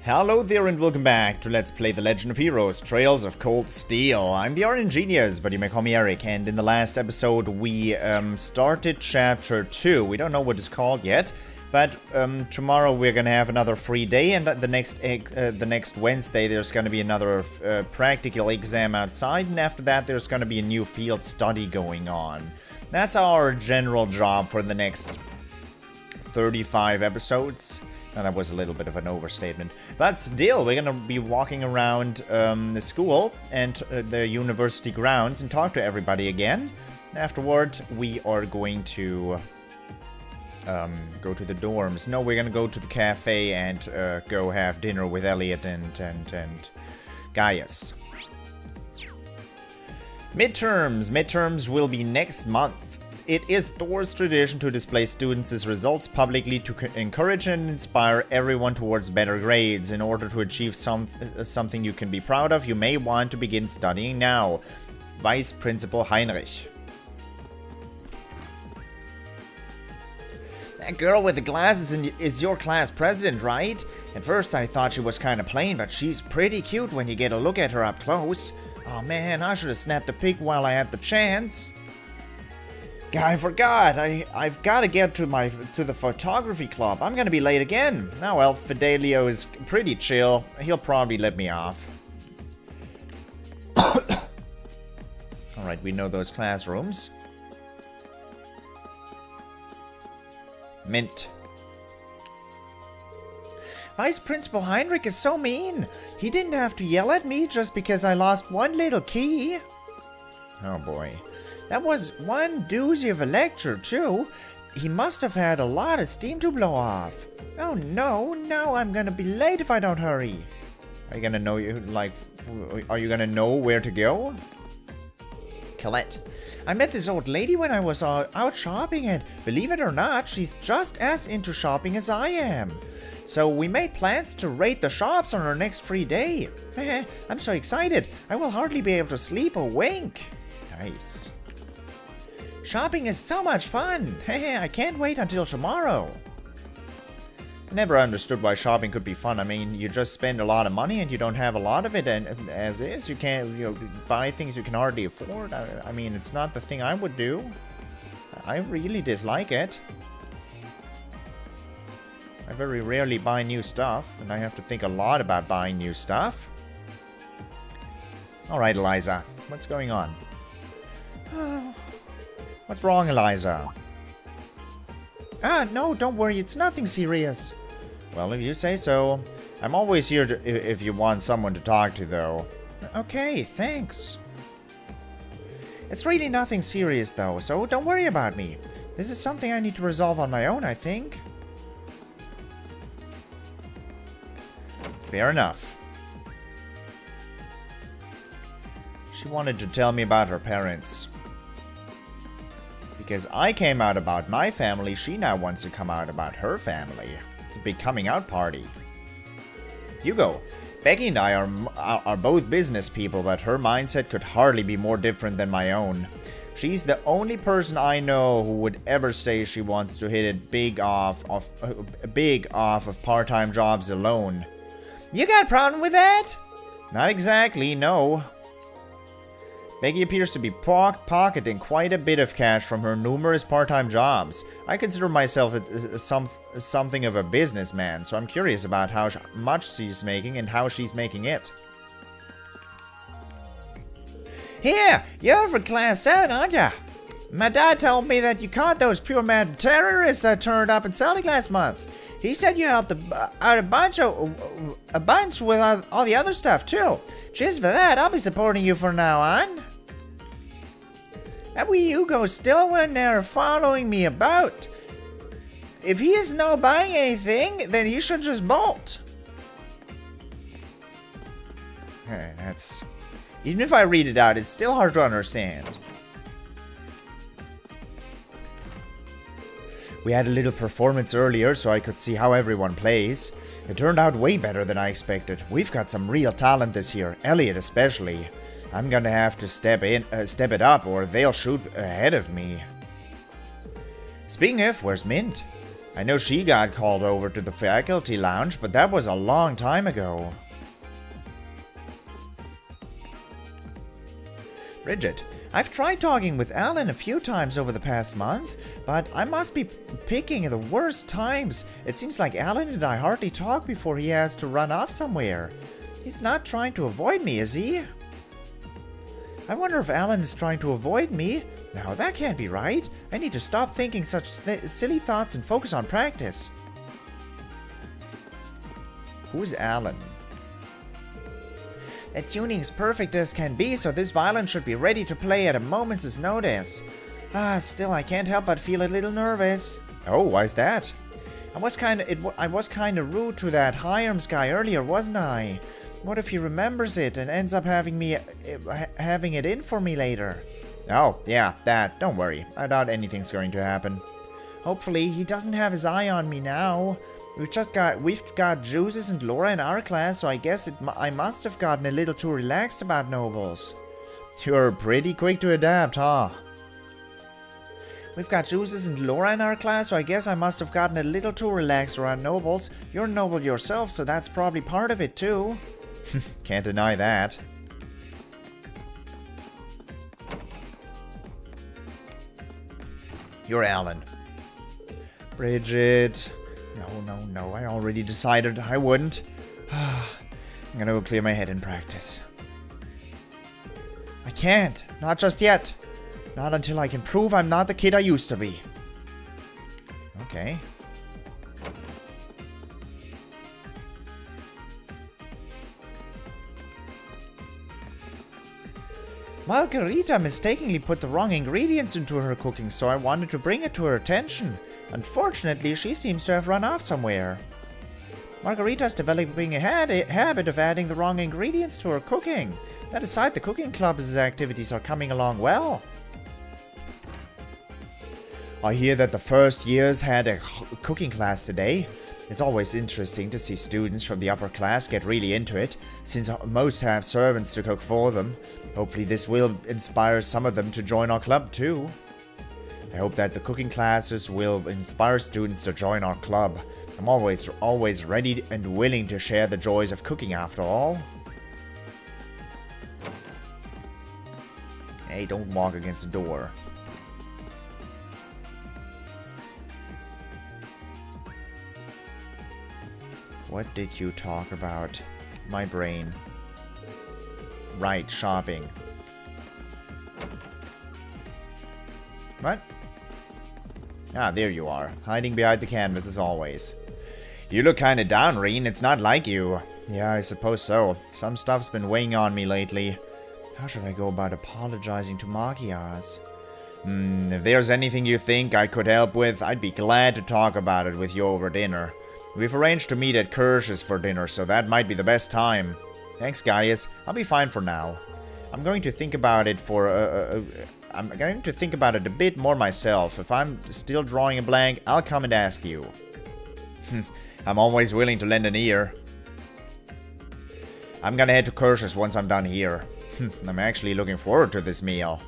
Hello there and welcome back to Let's Play The Legend of Heroes, Trails of Cold Steel. I'm the RNGenius, but you may call me Eric, and in the last episode we started Chapter 2. We don't know what it's called yet, but tomorrow we're gonna have another free day, and the next Wednesday there's gonna be another practical exam outside, and after that there's gonna be a new field study going on. That's our general job for the next 35 episodes. Now, that was a little bit of an overstatement. But still, we're going to be walking around the school and the university grounds and talk to everybody again. Afterward, we are going to go to the dorms. No, we're going to go to the cafe and go have dinner with Elliot and Gaius. Midterms will be next month. It is Thor's tradition to display students' results publicly to encourage and inspire everyone towards better grades. In order to achieve something you can be proud of, you may want to begin studying now. Vice Principal Heinrich. That girl with the glasses is your class president, right? At first I thought she was kinda plain, but she's pretty cute when you get a look at her up close. Oh man, I should have snapped a pic while I had the chance. I forgot. I've got to get to the photography club. I'm gonna be late again. Oh well, Fidelio is pretty chill. He'll probably let me off. Alright, we know those classrooms. Mint. Vice Principal Heinrich is so mean. He didn't have to yell at me just because I lost one little key. Oh boy. That was one doozy of a lecture, too. He must have had a lot of steam to blow off. Oh no, now I'm gonna be late if I don't hurry. Are you gonna know are you gonna know where to go? Colette. I met this old lady when I was out shopping, and believe it or not, she's just as into shopping as I am. So we made plans to raid the shops on our next free day. I'm so excited, I will hardly be able to sleep or wink. Nice. Shopping is so much fun! I can't wait until tomorrow! Never understood why shopping could be fun. I mean, you just spend a lot of money and you don't have a lot of it, and as is, you can't buy things you can hardly afford. I mean, it's not the thing I would do. I really dislike it. I very rarely buy new stuff, and I have to think a lot about buying new stuff. Alright, Eliza. What's going on? What's wrong, Eliza? No, don't worry, it's nothing serious. Well, if you say so. I'm always here if you want someone to talk to, though. Okay, thanks. It's really nothing serious, though, so don't worry about me. This is something I need to resolve on my own, I think. Fair enough. She wanted to tell me about her parents. Because I came out about my family, she now wants to come out about her family. It's a big coming out party. Hugo, Becky and I are both business people, but her mindset could hardly be more different than my own. She's the only person I know who would ever say she wants to hit it big off of part-time jobs alone. You got a problem with that? Not exactly, no. Becky appears to be pocketing quite a bit of cash from her numerous part-time jobs. I consider myself something of a businessman, so I'm curious about how much she's making and how she's making it. Here, you're from Class 7, aren't ya? My dad told me that you caught those pure mad terrorists that turned up in Celtic last month. He said you helped out a bunch with all the other stuff, too. Cheers for that, I'll be supporting you from now on. That wee Hugo's still in there following me about. If he is not buying anything, then he should just bolt. That's... Even if I read it out, it's still hard to understand. We had a little performance earlier so I could see how everyone plays. It turned out way better than I expected. We've got some real talent this year, Elliot especially. I'm gonna have to step it up or they'll shoot ahead of me. Speaking of, where's Mint? I know she got called over to the faculty lounge, but that was a long time ago. Bridget, I've tried talking with Alan a few times over the past month, but I must be picking the worst times. It seems like Alan and I hardly talk before he has to run off somewhere. He's not trying to avoid me, is he? I wonder if Alan is trying to avoid me. Now, that can't be right. I need to stop thinking such silly thoughts and focus on practice. Who's Alan? The tuning's perfect as can be, so this violin should be ready to play at a moment's notice. Still, I can't help but feel a little nervous. Oh, why's that? I was kinda rude to that Hyams guy earlier, wasn't I? What if he remembers it and ends up having it in for me later? Oh, yeah, that. Don't worry. I doubt anything's going to happen. Hopefully, he doesn't have his eye on me now. We've got Juices and Laura in our class, so I guess I must have gotten a little too relaxed about nobles. You're pretty quick to adapt, huh? We've got Juices and Laura in our class, so I guess I must have gotten a little too relaxed around nobles. You're noble yourself, so that's probably part of it too. Can't deny that. You're Alan. Bridget. No, I already decided I wouldn't. I'm gonna go clear my head in practice. I can't. Not just yet. Not until I can prove I'm not the kid I used to be. Okay. Margarita mistakenly put the wrong ingredients into her cooking, so I wanted to bring it to her attention. Unfortunately, she seems to have run off somewhere. Margarita's developing a habit of adding the wrong ingredients to her cooking. That aside, the cooking club's activities are coming along well. I hear that the first years had a cooking class today. It's always interesting to see students from the upper class get really into it, since most have servants to cook for them. Hopefully this will inspire some of them to join our club too. I hope that the cooking classes will inspire students to join our club. I'm always ready and willing to share the joys of cooking after all. Hey, don't walk against the door. What did you talk about? My brain. Right, shopping. What? Ah, there you are, hiding behind the canvas as always. You look kinda down, Rean. It's not like you. Yeah, I suppose so. Some stuff's been weighing on me lately. How should I go about apologizing to Magias? If there's anything you think I could help with, I'd be glad to talk about it with you over dinner. We've arranged to meet at Kirsch's for dinner, so that might be the best time. Thanks, Gaius. I'll be fine for now. I'm going to think about it a bit more myself. If I'm still drawing a blank, I'll come and ask you. I'm always willing to lend an ear. I'm gonna head to Kirsch's once I'm done here. I'm actually looking forward to this meal.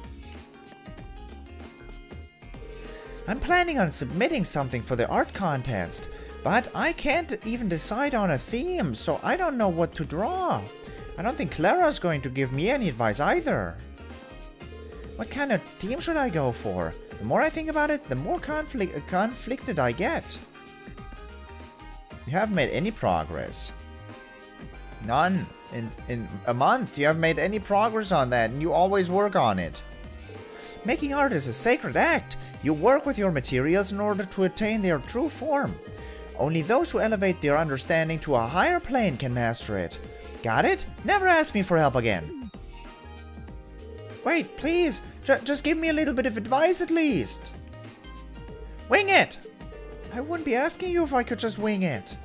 I'm planning on submitting something for the art contest, but I can't even decide on a theme, so I don't know what to draw. I don't think Clara's going to give me any advice either. What kind of theme should I go for? The more I think about it, the more conflicted I get. You haven't made any progress. None. In a month, you haven't made any progress on that, and you always work on it. Making art is a sacred act. You work with your materials in order to attain their true form. Only those who elevate their understanding to a higher plane can master it. Got it? Never ask me for help again. Wait, please. Just give me a little bit of advice at least. Wing it! I wouldn't be asking you if I could just wing it.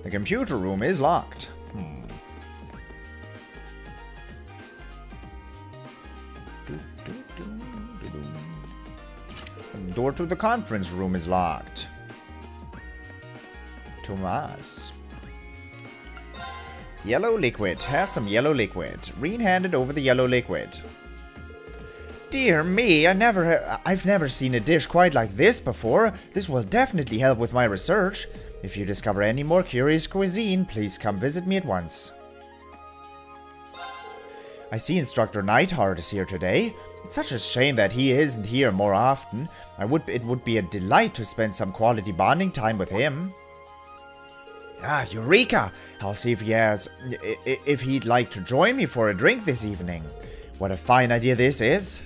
The computer room is locked. The door to the conference room is locked. Tomas. Yellow liquid. Have some yellow liquid. Rean handed over the yellow liquid. Dear me, I've never seen a dish quite like this before. This will definitely help with my research. If you discover any more curious cuisine, please come visit me at once. I see Instructor Nihon is here today. It's such a shame that he isn't here more often. It would be a delight to spend some quality bonding time with him. Ah, Eureka! I'll see if he'd like to join me for a drink this evening. What a fine idea this is.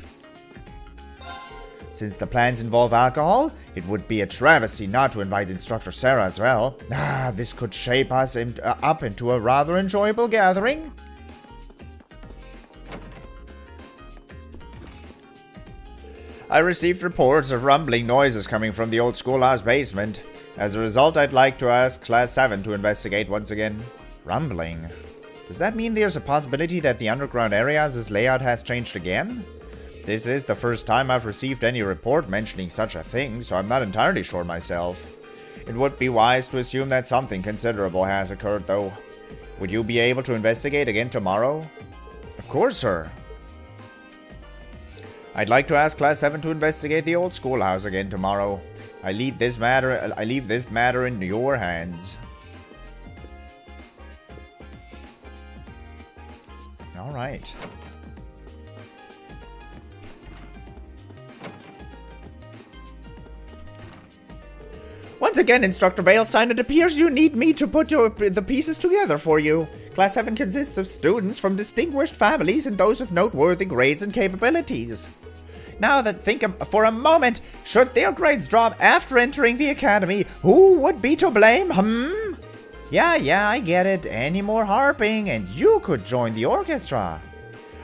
Since the plans involve alcohol, it would be a travesty not to invite Instructor Sarah as well. Ah, this could shape us up into a rather enjoyable gathering. I received reports of rumbling noises coming from the old schoolhouse basement. As a result, I'd like to ask Class 7 to investigate once again. Rumbling? Does that mean there's a possibility that the underground area's layout has changed again? This is the first time I've received any report mentioning such a thing, so I'm not entirely sure myself. It would be wise to assume that something considerable has occurred, though. Would you be able to investigate again tomorrow? Of course, sir. I'd like to ask Class 7 to investigate the old schoolhouse again tomorrow. I leave this matter in your hands. All right. Once again, Instructor Veilstein, it appears you need me to put the pieces together for you. Class 7 consists of students from distinguished families and those of noteworthy grades and capabilities. Now that think for a moment, should their grades drop after entering the academy, who would be to blame, Yeah, I get it. Any more harping and you could join the orchestra.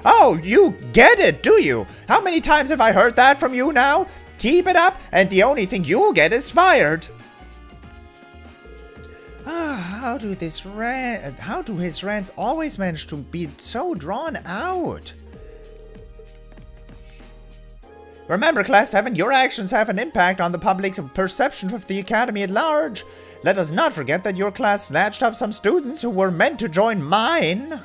Oh, you get it, do you? How many times have I heard that from you now? Keep it up and the only thing you'll get is fired. How do his rants always manage to be so drawn out? Remember, Class 7, your actions have an impact on the public perception of the Academy at large. Let us not forget that your class snatched up some students who were meant to join mine.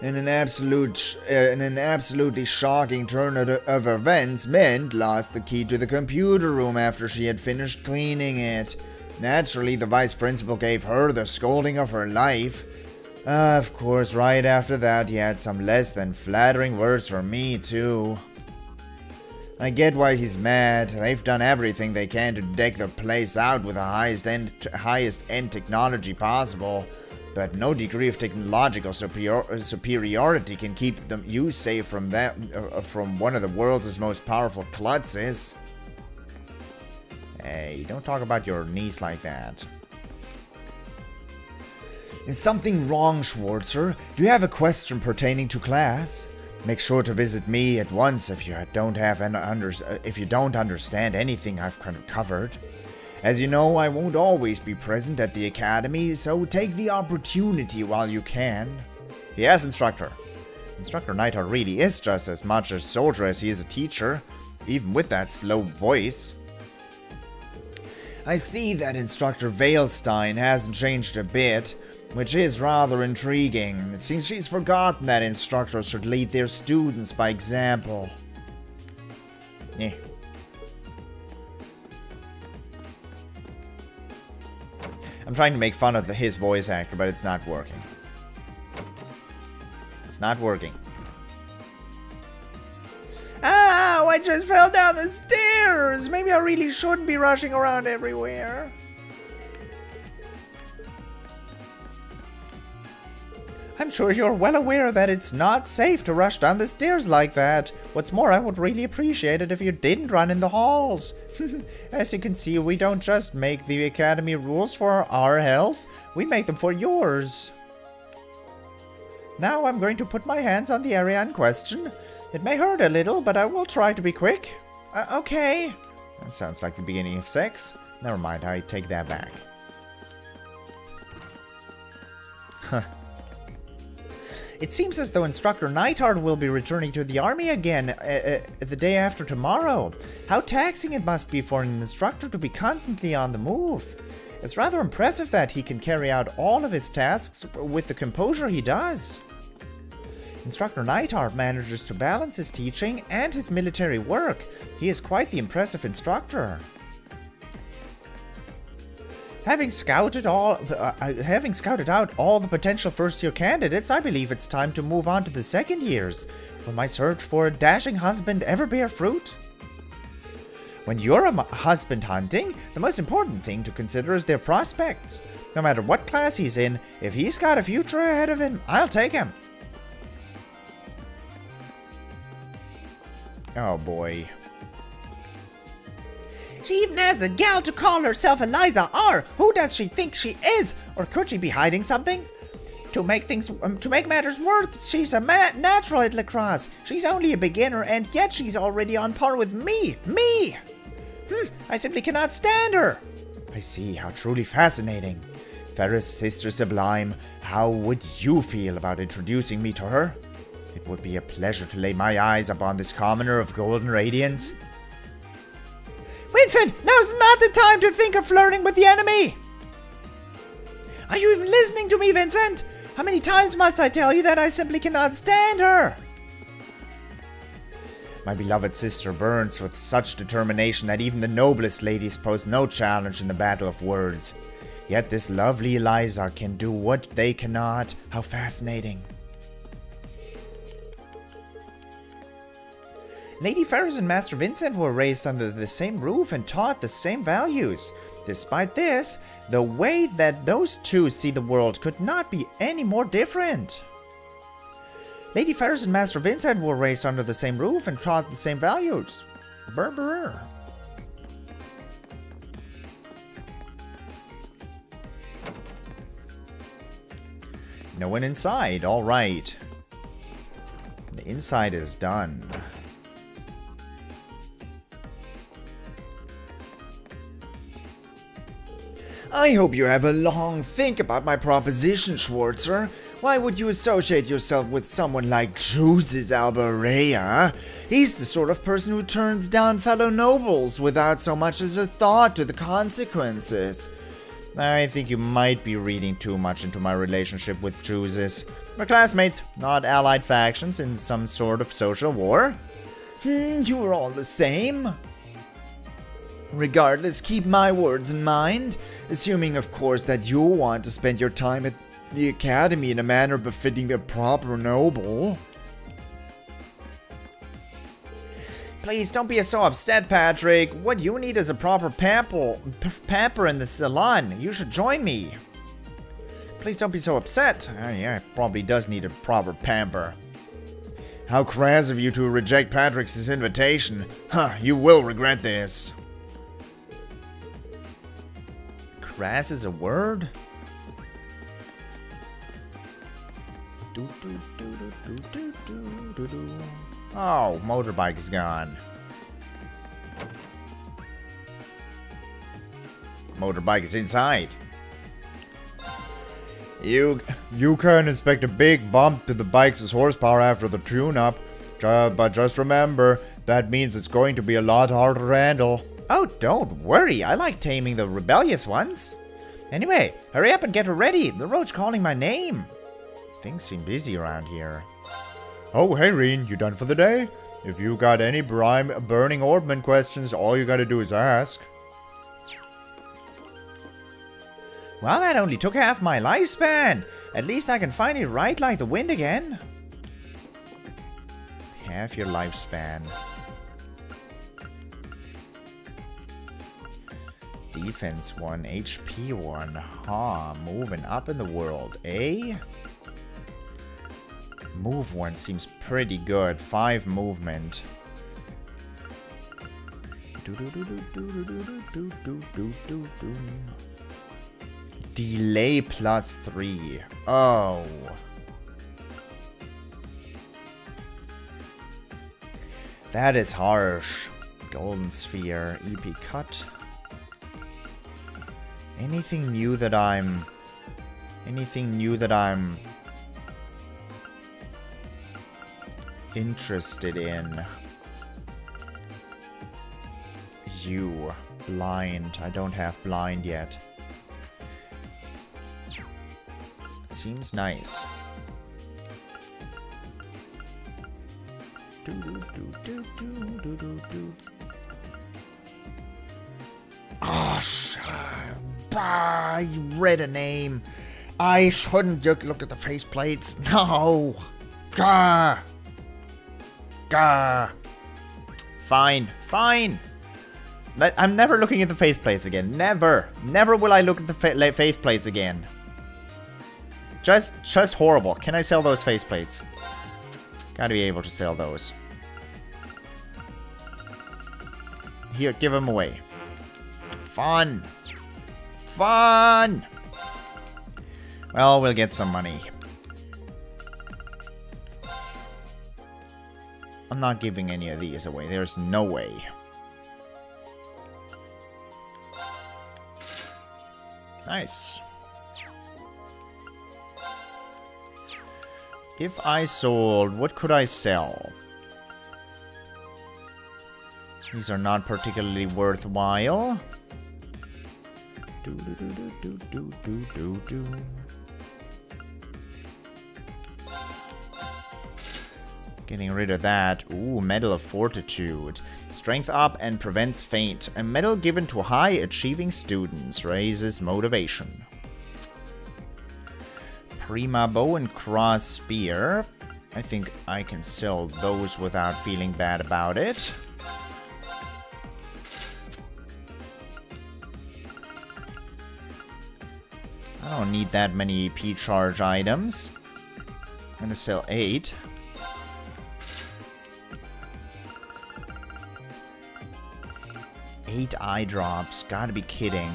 In an absolutely shocking turn of events, Mint lost the key to the computer room after she had finished cleaning it. Naturally, the vice principal gave her the scolding of her life. Of course, right after that, he had some less than flattering words for me, too. I get why he's mad. They've done everything they can to deck the place out with the highest end technology possible. But no degree of technological superiority can keep you safe from one of the world's most powerful klutzes. Hey, don't talk about your niece like that. Is something wrong, Schwarzer? Do you have a question pertaining to class? Make sure to visit me at once if you don't understand anything I've covered. As you know, I won't always be present at the academy, so take the opportunity while you can. Yes, Instructor. Instructor Nihon really is just as much a soldier as he is a teacher, even with that slow voice. I see that Instructor Veilstein hasn't changed a bit, which is rather intriguing. It seems she's forgotten that instructors should lead their students by example. I'm trying to make fun of his voice actor, but it's not working. It's not working. Ow! I just fell down the stairs! Maybe I really shouldn't be rushing around everywhere. I'm sure you're well aware that it's not safe to rush down the stairs like that. What's more, I would really appreciate it if you didn't run in the halls. As you can see, we don't just make the academy rules for our health, we make them for yours. Now I'm going to put my hands on the area in question. It may hurt a little, but I will try to be quick. Okay. That sounds like the beginning of sex. Never mind, I take that back. Huh. It seems as though Instructor Nihon will be returning to the army again the day after tomorrow. How taxing it must be for an instructor to be constantly on the move. It's rather impressive that he can carry out all of his tasks with the composure he does. Instructor Neidhart manages to balance his teaching and his military work. He is quite the impressive instructor. Having scouted out all the potential first-year candidates, I believe it's time to move on to the second years. Will my search for a dashing husband ever bear fruit? When you're husband hunting, the most important thing to consider is their prospects. No matter what class he's in, if he's got a future ahead of him, I'll take him. Oh boy. She even has the gal to call herself Eliza R. Who does she think she is? Or could she be hiding something? To make matters worse, she's a natural at lacrosse. She's only a beginner, and yet she's already on par with me. I simply cannot stand her. I see. How truly fascinating. Fairest Sister Sublime, how would you feel about introducing me to her? It would be a pleasure to lay my eyes upon this commoner of golden radiance. Vincent, now's not the time to think of flirting with the enemy! Are you even listening to me, Vincent? How many times must I tell you that I simply cannot stand her? My beloved sister burns with such determination that even the noblest ladies pose no challenge in the battle of words. Yet this lovely Eliza can do what they cannot. How fascinating. Lady Ferris and Master Vincent were raised under the same roof and taught the same values. Despite this, the way that those two see the world could not be any more different. Lady Ferris and Master Vincent were raised under the same roof and taught the same values. Brr. No one inside, alright. The inside is done. I hope you have a long think about my proposition, Schwarzer. Why would you associate yourself with someone like Juices Alberea? He's the sort of person who turns down fellow nobles without so much as a thought to the consequences. I think you might be reading too much into my relationship with Juices. We're classmates, not allied factions in some sort of social war. You are all the same. Regardless, keep my words in mind, assuming of course that you want to spend your time at the academy in a manner befitting the proper noble. Please don't be so upset, Patrick. What you need is a proper pamper in the salon. You should join me. Please don't be so upset. Yeah, probably does need a proper pamper. How crass of you to reject Patrick's invitation. You will regret this. Crass is a word? Oh, motorbike is gone. Motorbike is inside. You can expect a big bump to the bike's horsepower after the tune-up. But just remember, that means it's going to be a lot harder to handle. Oh, don't worry. I like taming the rebellious ones. Anyway, hurry up and get her ready. The road's calling my name. Things seem busy around here. Oh, hey, Rean. You done for the day? If you got any burning orbman questions, all you gotta do is ask. Well, that only took half my lifespan. At least I can finally ride like the wind again. Half your lifespan. Defense 1, HP 1. Moving up in the world, eh? Move 1 seems pretty good. 5 movement. Delay +3. Oh. That is harsh. Golden Sphere. EP cut. Anything new that I'm interested in. You. Blind. I don't have blind yet. Seems nice. Oh, I read a name. I shouldn't look at the faceplates. No. Gah. Gah. Fine. Fine. I'm never looking at the faceplates again. Never. Never will I look at the faceplates again. Just horrible. Can I sell those faceplates? Gotta be able to sell those. Here, give them away. Fun. Fun. Well, we'll get some money. I'm not giving any of these away. There's no way. Nice. If I sold, what could I sell? These are not particularly worthwhile. Getting rid of that. Ooh, Medal of Fortitude. Strength up and prevents faint. A medal given to high achieving students. Raises motivation. Prima bow and cross spear. I think I can sell those without feeling bad about it. I don't need that many EP charge items. I'm gonna sell 8. Eight eye drops. Gotta be kidding.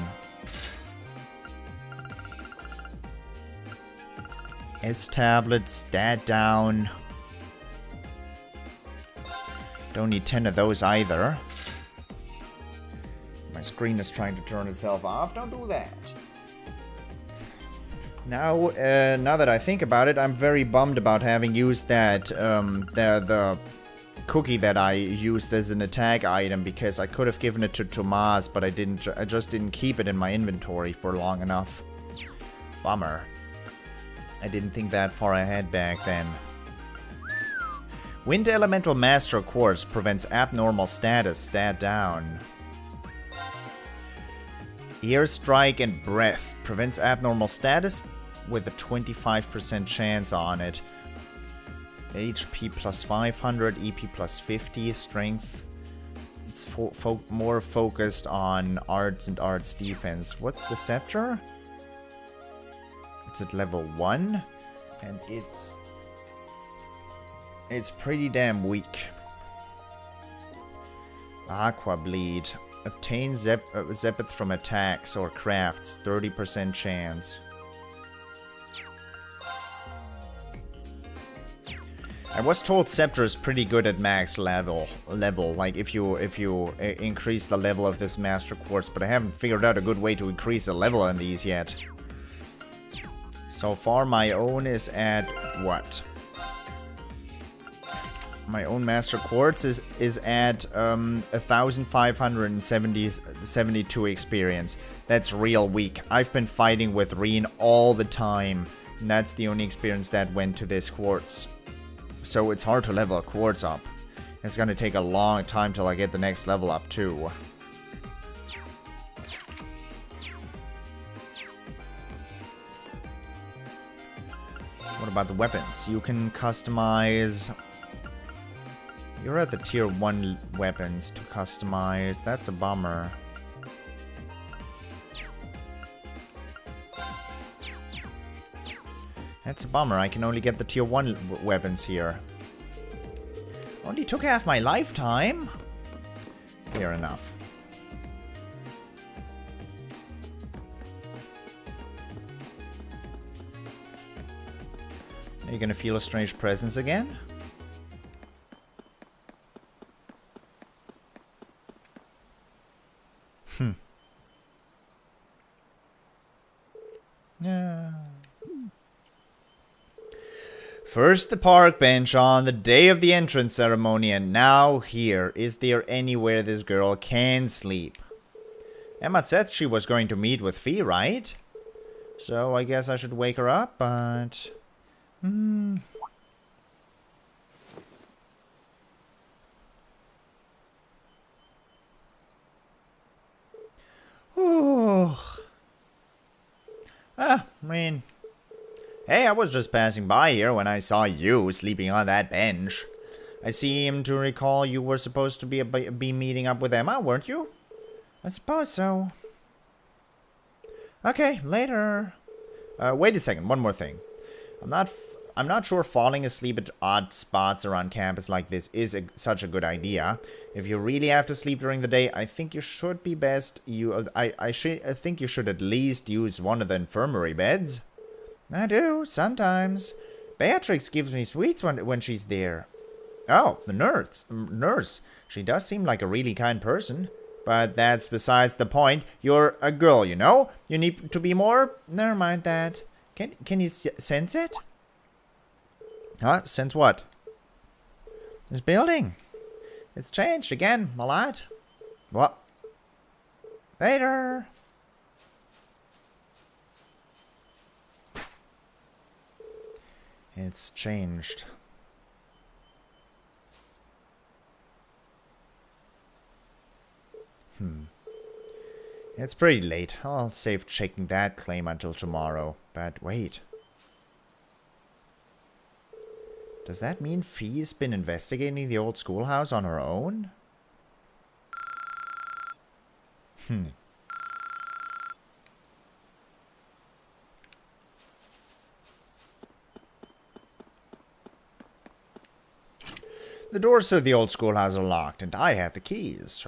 S tablets, stat down. Don't need 10 of those either. My screen is trying to turn itself off. Don't do that. Now that I think about it, I'm very bummed about having used that the cookie that I used as an attack item, because I could have given it to Tomas, but I didn't. I just didn't keep it in my inventory for long enough. Bummer. I didn't think that far ahead back then. Wind Elemental Master Quartz prevents abnormal status, stat down. Ear Strike and Breath prevents abnormal status with a 25% chance on it. HP plus 500, EP plus 50, Strength. It's more focused on arts and arts defense. What's the Scepter? It's at level 1, and it's pretty damn weak. Aqua Bleed. Obtain Zepith from attacks or crafts, 30% chance. I was told Scepter is pretty good at max level. Like if you increase the level of this Master Quartz, but I haven't figured out a good way to increase the level on these yet. So far, my own is at what? My own Master Quartz is at 1,572 experience. That's real weak. I've been fighting with Rean all the time, and that's the only experience that went to this quartz. So it's hard to level a quartz up. It's gonna take a long time till I get the next level up too. What about the weapons? You can customize. You're at the tier 1 weapons to customize. That's a bummer. That's a bummer. I can only get the tier 1 weapons here. Only took half my lifetime. Fair enough. Are you gonna feel a strange presence again? Yeah. First the park bench on the day of the entrance ceremony, and now here. Is there anywhere this girl can sleep? Emma said she was going to meet with Fee, right? So I guess I should wake her up, but... Rean. Hey, I was just passing by here when I saw you sleeping on that bench. I seem to recall you were supposed to be meeting up with Emma, weren't you? I suppose so. Okay, later. Wait a second, one more thing. I'm not sure falling asleep at odd spots around campus like this is such a good idea. If you really have to sleep during the day, I think you should be best. I think you should at least use one of the infirmary beds. I do sometimes. Beatrix gives me sweets when she's there. Oh, the nurse. She does seem like a really kind person. But that's besides the point. You're a girl, you know? You need to be more... Never mind that. Can you sense it? Huh? Sense what? This building. It's changed again, a lot. What? Later. It's changed. It's pretty late. I'll save checking that claim until tomorrow. But wait. Does that mean Fee's been investigating the old schoolhouse on her own? The doors to the old schoolhouse are locked, and I have the keys.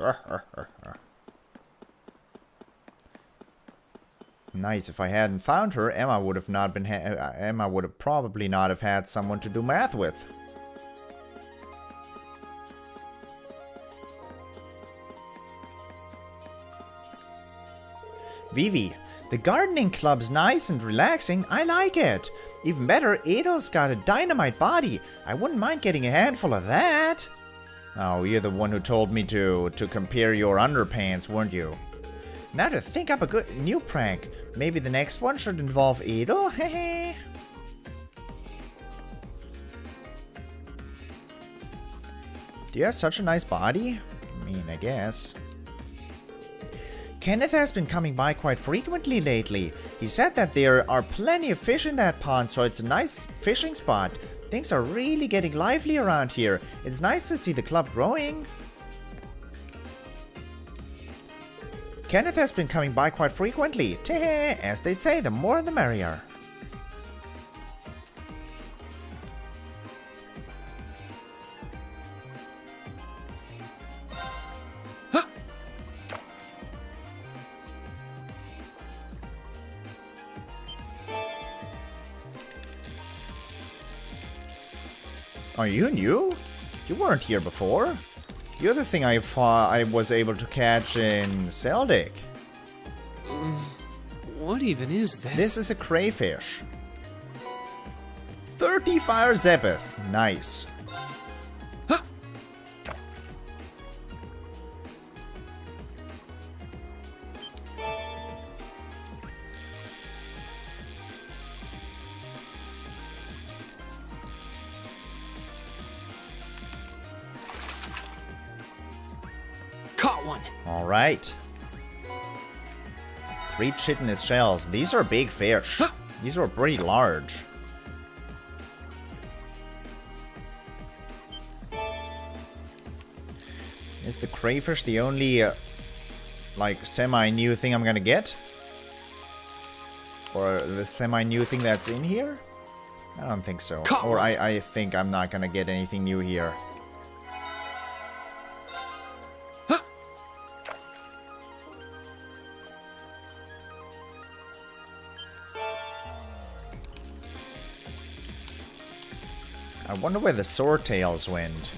Nice. If I hadn't found her, Emma would have probably not have had someone to do math with. Vivi, the gardening club's nice and relaxing. I like it. Even better, Edel's got a dynamite body. I wouldn't mind getting a handful of that. Oh, you're the one who told me to compare your underpants, weren't you? Now to think up a good new prank. Maybe the next one should involve Edel? Hehe. Do you have such a nice body? I mean, I guess. Kenneth has been coming by quite frequently lately. He said that there are plenty of fish in that pond, so it's a nice fishing spot. Things are really getting lively around here. It's nice to see the club growing. Kenneth has been coming by quite frequently. As they say, the more the merrier. Are you new? You weren't here before. The other thing I was able to catch in Seldic. What even is this? This is a crayfish. 30 fire Zephyth. Nice. Huh. Caught one. All right. 3 chitinous shells. These are big fish. Huh. These are pretty large. Is the crayfish the only, like, semi-new thing I'm gonna get? Or the semi-new thing that's in here? I don't think so. Or I think I'm not gonna get anything new here. I wonder where the swordtails went.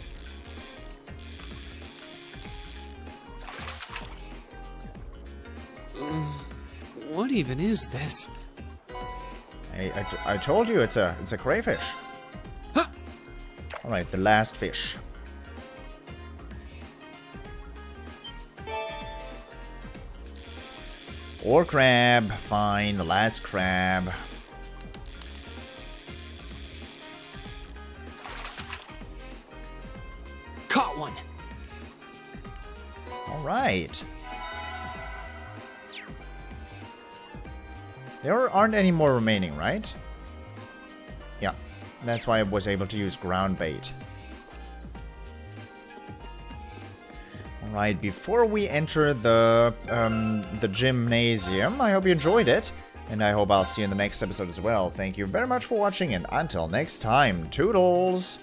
What even is this? I told you it's a crayfish. Huh. All right, the last fish. Or crab. Fine, the last crab. Caught one. Alright. There aren't any more remaining, right? Yeah. That's why I was able to use ground bait. Alright, before we enter the gymnasium, I hope you enjoyed it. And I hope I'll see you in the next episode as well. Thank you very much for watching, and until next time, toodles!